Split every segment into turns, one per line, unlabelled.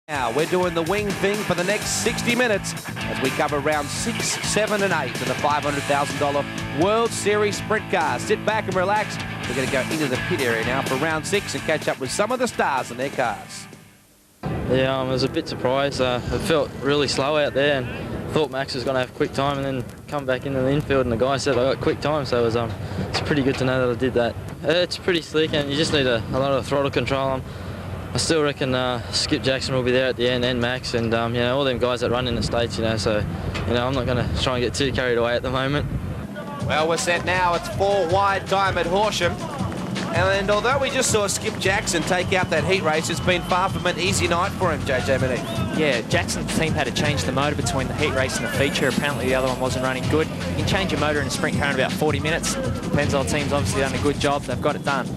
Now we're doing the wing thing for the next 60 minutes as we cover round 6, 7 and 8 of the $500,000 World Series Sprint Cars. Sit back and relax. We're going to go into the pit area now for round 6 and catch up with some of the stars in their cars.
Yeah, I was a bit surprised. It felt really slow out there and thought Max was going to have quick time, and then come back into the infield and the guy said I got quick time, so it's pretty good to know that I did that. It's pretty slick and you just need a lot of throttle control. I still reckon Skip Jackson will be there at the end, and Max, and you know, all them guys that run in the States, so I'm not going to try and get too carried away at the moment.
Well, we're set now. It's 4 wide time at Horsham. And although we just saw Skip Jackson take out that heat race, it's been far from an easy night for him, JJ Manette.
Yeah, Jackson's team had to change the motor between the heat race and the feature. Apparently the other one wasn't running good. You can change your motor in a sprint car in about 40 minutes. Pennzoil team's obviously done a good job. They've got it done.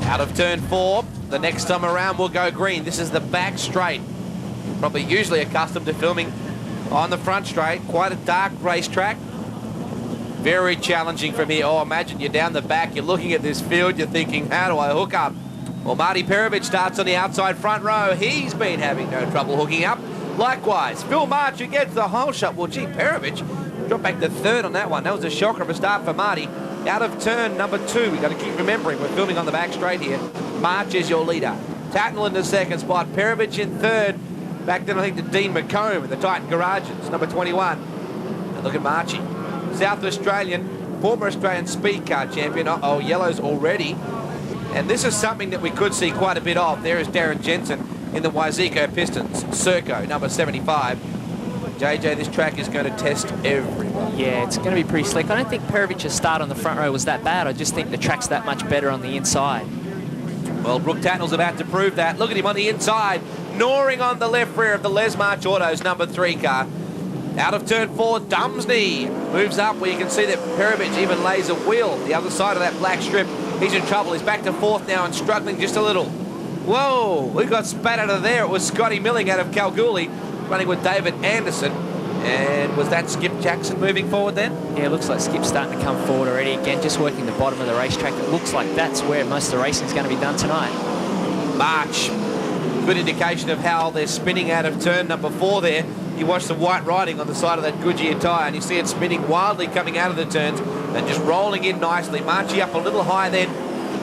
Out of turn 4, the next time around we'll go green. This is the back straight. Probably usually accustomed to filming on the front straight. Quite a dark racetrack. Very challenging from here. Oh, imagine you're down the back, you're looking at this field, you're thinking, how do I hook up? Well, Marty Perovic starts on the outside front row. He's been having no trouble hooking up. Likewise, Phil March, who gets the whole shot. Well, gee, Perovic dropped back to third on that one. That was a shocker of a start for Marty. Out of turn number 2, we've got to keep remembering, we're filming on the back straight here. March is your leader. Tatnell in the second spot, Perovic in third. Back then, I think, to Dean McComb in the Titan Garages, number 21. And look at Marchie. South Australian, former Australian speed car champion. Uh-oh, yellows already. And this is something that we could see quite a bit of. There is Darren Jensen in the Wazeco Pistons, Serco, number 75. JJ, this track is going to test everyone.
Yeah, it's going to be pretty slick. I don't think Perovic's start on the front row was that bad. I just think the track's that much better on the inside.
Well, Brooke Tatnell's about to prove that. Look at him on the inside, gnawing on the left rear of the Les March Autos number 3 car. Out of turn 4, Dumsney moves up where you can see that Perovic even lays a wheel the other side of that black strip. He's in trouble. He's back to 4th now and struggling just a little. Whoa, we got spat out of there. It was Scotty Milling out of Kalgoorlie running with David Anderson. And was that Skip Jackson moving forward then?
Yeah, it looks like Skip's starting to come forward already. Again, just working the bottom of the racetrack. It looks like that's where most of the racing is going to be done tonight.
March, good indication of how they're spinning out of turn number 4 there. You watch the white writing on the side of that Goodyear tyre and you see it spinning wildly coming out of the turns and just rolling in nicely. Marching up a little high then.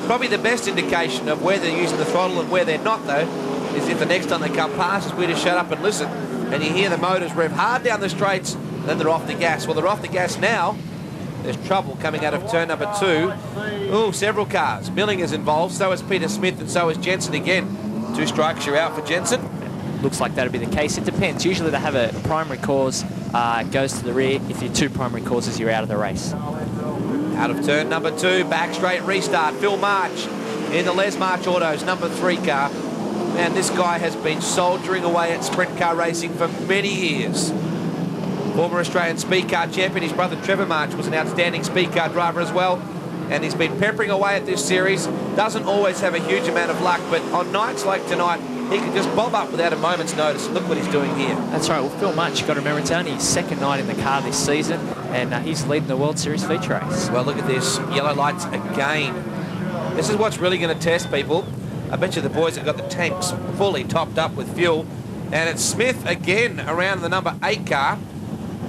Probably the best indication of where they're using the throttle and where they're not, though, is if the next time they come past us, we just shut up and listen. And you hear the motors rev hard down the straights, and then they're off the gas. Well, they're off the gas now. There's trouble coming out of turn number 2. Oh, several cars. Milling is involved, so is Peter Smith, and so is Jensen again. 2 strikes, you're out for Jensen.
Looks like that'll be the case. It depends. Usually they have a primary cause, goes to the rear. If you're 2 primary causes, you're out of the race.
Out of turn number 2, back straight restart. Phil March in the Les March Autos, number 3 car. Man, this guy has been soldiering away at sprint car racing for many years. Former Australian speed car champion, his brother Trevor March was an outstanding speed car driver as well. And he's been peppering away at this series. Doesn't always have a huge amount of luck, but on nights like tonight, he can just bob up without a moment's notice. Look what he's doing here.
That's right. Well, Phil March, you've got to remember, it's only his 2nd night in the car this season, and he's leading the World Series feature race.
Well, look at this. Yellow lights again. This is what's really going to test people. I bet you the boys have got the tanks fully topped up with fuel. And it's Smith again around the number 8 car.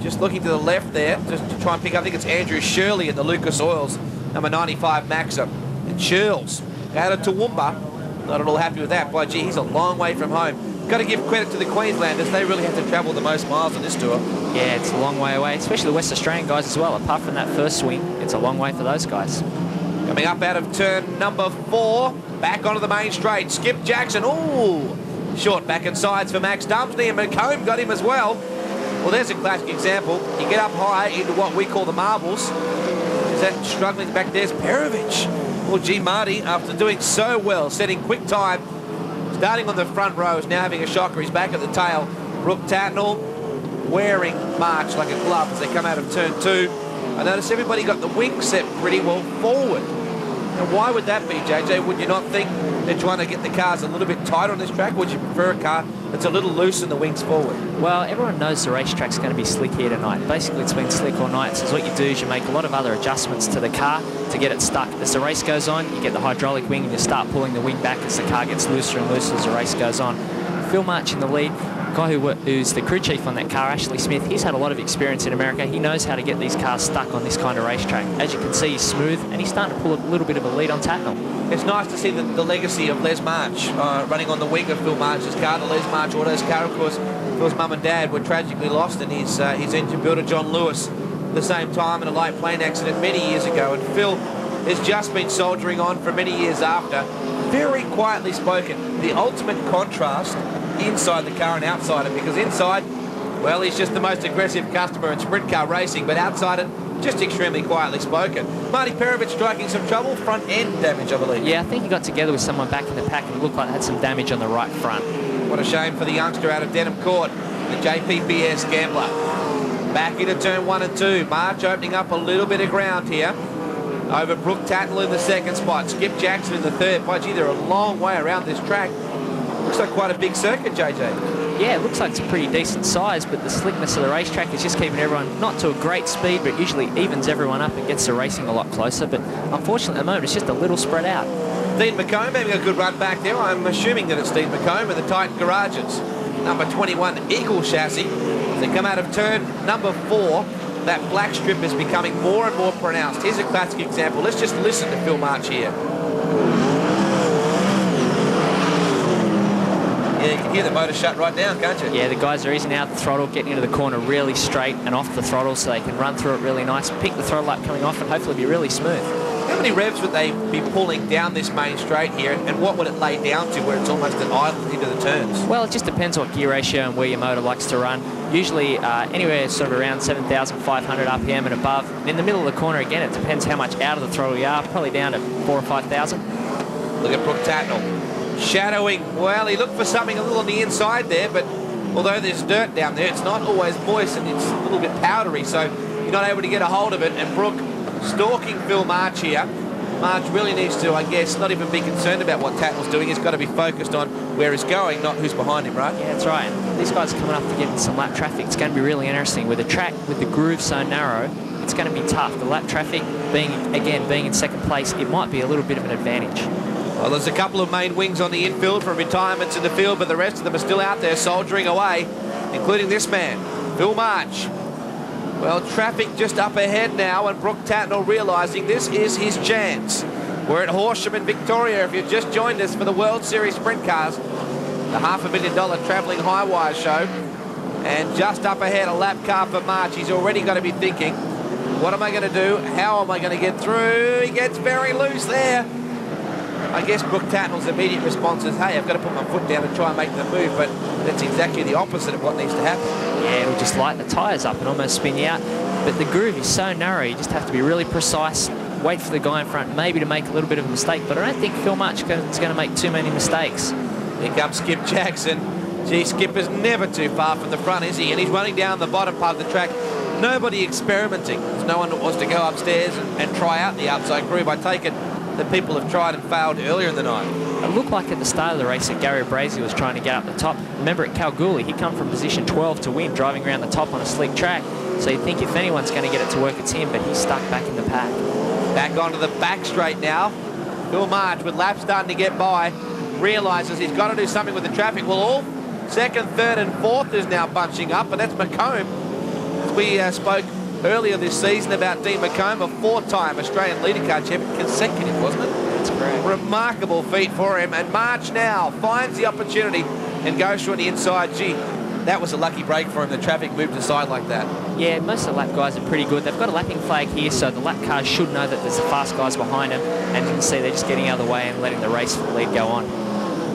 Just looking to the left there, just to try and pick up, I think it's Andrew Shirley in the Lucas Oils, number 95 Maxim. And Shirls out of Toowoomba. Not at all happy with that. Boy, gee, he's a long way from home. Got to give credit to the Queenslanders. They really have to travel the most miles on this tour.
Yeah, it's a long way away, especially the West Australian guys as well. Apart from that first swing, it's a long way for those guys.
Coming up out of turn number 4, back onto the main straight. Skip Jackson, ooh, short back and sides for Max Dumsney, and McComb got him as well. Well, there's a classic example. You get up high into what we call the marbles. Is that struggling back there's Perovic. Well, gee, Marty, after doing so well, setting quick time, starting on the front row, is now having a shocker. He's back at the tail. Brooke Tatnell wearing March like a glove as they come out of turn 2. I notice everybody got the wing set pretty well forward. And why would that be, JJ? Would you not think they're trying to get the cars a little bit tighter on this track? Would you prefer a car that's a little loose in the wings forward?
Well, everyone knows the racetrack's going to be slick here tonight. Basically, it's been slick all night. So what you do is you make a lot of other adjustments to the car to get it stuck. As the race goes on, you get the hydraulic wing and you start pulling the wing back as the car gets looser and looser as the race goes on. Phil March in the lead. Guy who's the crew chief on that car, Ashley Smith, he's had a lot of experience in America. He knows how to get these cars stuck on this kind of racetrack. As you can see, he's smooth, and he's starting to pull a little bit of a lead on Tatnall.
It's nice to see the legacy of Les March running on the wing of Phil March's car. The Les March Autos car, of course, Phil's mum and dad were tragically lost, and his engine builder, John Lewis, at the same time in a light plane accident many years ago. And Phil has just been soldiering on for many years after. Very quietly spoken. The ultimate contrast inside the car and outside it, because inside, well, he's just the most aggressive customer in sprint car racing, but outside it, just extremely quietly spoken. Marty Perovich striking some trouble, front end damage, I believe.
Yeah, I think he got together with someone back in the pack and it looked like it had some damage on the right front.
What a shame for the youngster out of Denham Court, the JPPS gambler. Back into turn 1 and 2. March opening up a little bit of ground here over Brooke Tatnall in the second spot. Skip Jackson in the third. By gee, they're a long way around this track. Looks like quite a big circuit, JJ.
Yeah, it looks like it's a pretty decent size, but the slickness of the racetrack is just keeping everyone not to a great speed, but usually evens everyone up and gets the racing a lot closer. But unfortunately, at the moment, it's just a little spread out.
Dean McComb having a good run back there. I'm assuming that it's Dean McComb in the Titan Garages. Number 21 Eagle chassis. As they come out of turn number 4, that black strip is becoming more and more pronounced. Here's a classic example. Let's just listen to Phil March here. Yeah, you can hear the motor shut right down, can't you?
Yeah, the guys are easing out the throttle, getting into the corner really straight and off the throttle so they can run through it really nice, pick the throttle up coming off and hopefully be really smooth.
How many revs would they be pulling down this main straight here, and what would it lay down to where it's almost an idle into the turns?
Well, it just depends what gear ratio and where your motor likes to run. Usually anywhere sort of around 7,500 RPM and above. And in the middle of the corner, again, it depends how much out of the throttle you are, probably down to 4,000 or 5,000.
Look at Brooke Tatnall. Shadowing. Well, he looked for something a little on the inside there, but although there's dirt down there, it's not always moist and it's a little bit powdery, so you're not able to get a hold of it. And Brooke stalking Phil March here. March really needs to, I guess, not even be concerned about what Tatnall's doing. He's got to be focused on where he's going, not who's behind him, right?
Yeah, that's right. And these guys are coming up to get some lap traffic. It's going to be really interesting. With the track, with the groove so narrow, it's going to be tough. The lap traffic, being in second place, it might be a little bit of an advantage.
Well, there's a couple of main wings on the infield from retirements in the field, but the rest of them are still out there soldiering away, including this man, Phil March. Well, traffic just up ahead now, and Brooke Tatnall realising this is his chance. We're at Horsham in Victoria. If you've just joined us for the World Series Sprint Cars, the $500,000 travelling high wire show, and just up ahead, a lap car for March. He's already got to be thinking, what am I going to do? How am I going to get through? He gets very loose there. I guess Brooke Tatnall's immediate response is, hey, I've got to put my foot down and try and make the move, but that's exactly the opposite of what needs to happen.
Yeah, it'll just light the tyres up and almost spin you out. But the groove is so narrow, you just have to be really precise, wait for the guy in front maybe to make a little bit of a mistake, but I don't think Phil March is going to make too many mistakes.
Here comes Skip Jackson. Gee, Skip is never too far from the front, is he? And he's running down the bottom part of the track. Nobody experimenting. There's no one that wants to go upstairs and try out the outside groove. I take it that people have tried and failed earlier in the night.
It looked like at the start of the race that Gary Brazy was trying to get up the top. Remember at Kalgoorlie, he come from position 12 to win, driving around the top on a slick track. So you think if anyone's going to get it to work, it's him, but he's stuck back in the pack.
Back onto the back straight now. Phil March, with laps starting to get by, realises he's got to do something with the traffic. Well, all second, third and fourth is now bunching up, and that's McComb. As we spoke earlier this season about Dean McComb, a 4-time Australian leader car champion, consecutive, wasn't it?
That's correct.
Remarkable feat for him, and March now finds the opportunity and goes through on the inside. Gee, that was a lucky break for him. The traffic moved aside like that.
Yeah, most of the lap guys are pretty good. They've got a lapping flag here, so the lap cars should know that there's the fast guys behind them, and you can see they're just getting out of the way and letting the race lead go on.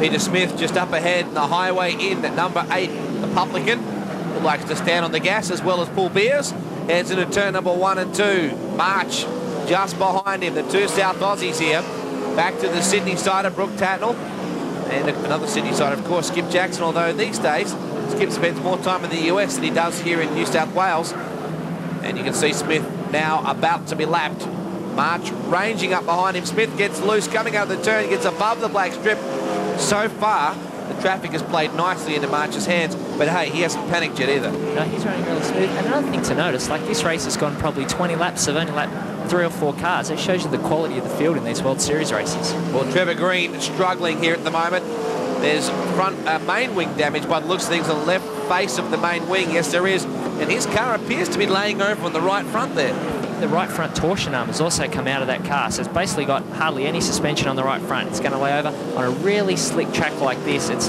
Peter
Smith just up ahead in the highway in at number 8, the Publican, who likes to stand on the gas as well as pull beers. Heads into turn number 1 and 2. March just behind him. The two South Aussies here. Back to the Sydney side of Brooke Tatnall. And another Sydney side, of course, Skip Jackson, although these days Skip spends more time in the US than he does here in New South Wales. And you can see Smith now about to be lapped. March ranging up behind him. Smith gets loose, coming out of the turn, gets above the black strip. So far, the traffic has played nicely into March's hands, but hey, he hasn't panicked yet either.
No, he's running really smooth. And another thing to notice, like this race has gone probably 20 laps, they've only lapped 3 or 4 cars. It shows you the quality of the field in these World Series races.
Well, Trevor Green struggling here at the moment. There's front main wing damage by the looks of things on the left face of the main wing. Yes, there is. And his car appears to be laying over on the right front there.
The right front torsion arm has also come out of that car, so it's basically got hardly any suspension on the right front. It's going to lay over on a really slick track like this. It's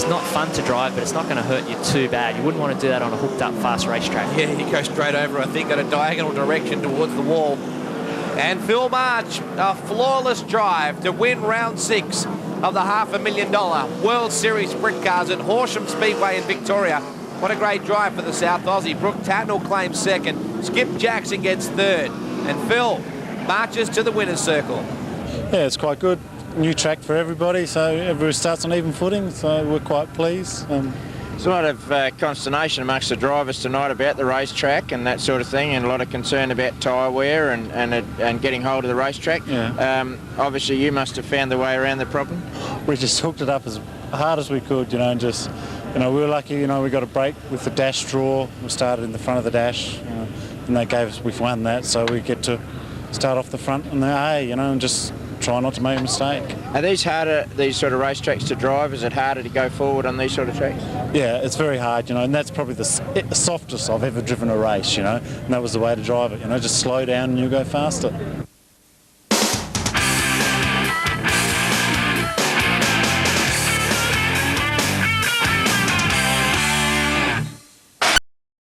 not fun to drive, but it's not going to hurt you too bad. You wouldn't want to do that on a hooked up fast racetrack.
Yeah, he goes straight over, I think, at a diagonal direction towards the wall. And Phil March, a flawless drive to win round 6 of the $500,000 World Series Sprint Cars at Horsham Speedway in Victoria. What a great drive for the South Aussie. Brooke Tatnell claims second. Skip Jackson gets third. And Phil marches to the winner's circle.
Yeah, it's quite good. New track for everybody, so everybody starts on even footing, so we're quite pleased.
There's a lot of consternation amongst the drivers tonight about the racetrack and that sort of thing, and a lot of concern about tyre wear and getting hold of the racetrack.
Yeah.
Obviously, you must have found the way around the problem.
We just hooked it up as hard as we could, and just, we were lucky, we got a break with the dash draw. We started in the front of the dash, and they gave us, we've won that, so we get to start off the front and the A, and just try not to make a mistake.
Are these harder, these sort of racetracks to drive? Is it harder to go forward on these sort of tracks?
Yeah, it's very hard, and that's probably the softest I've ever driven a race, and that was the way to drive it, just slow down and you'll go faster.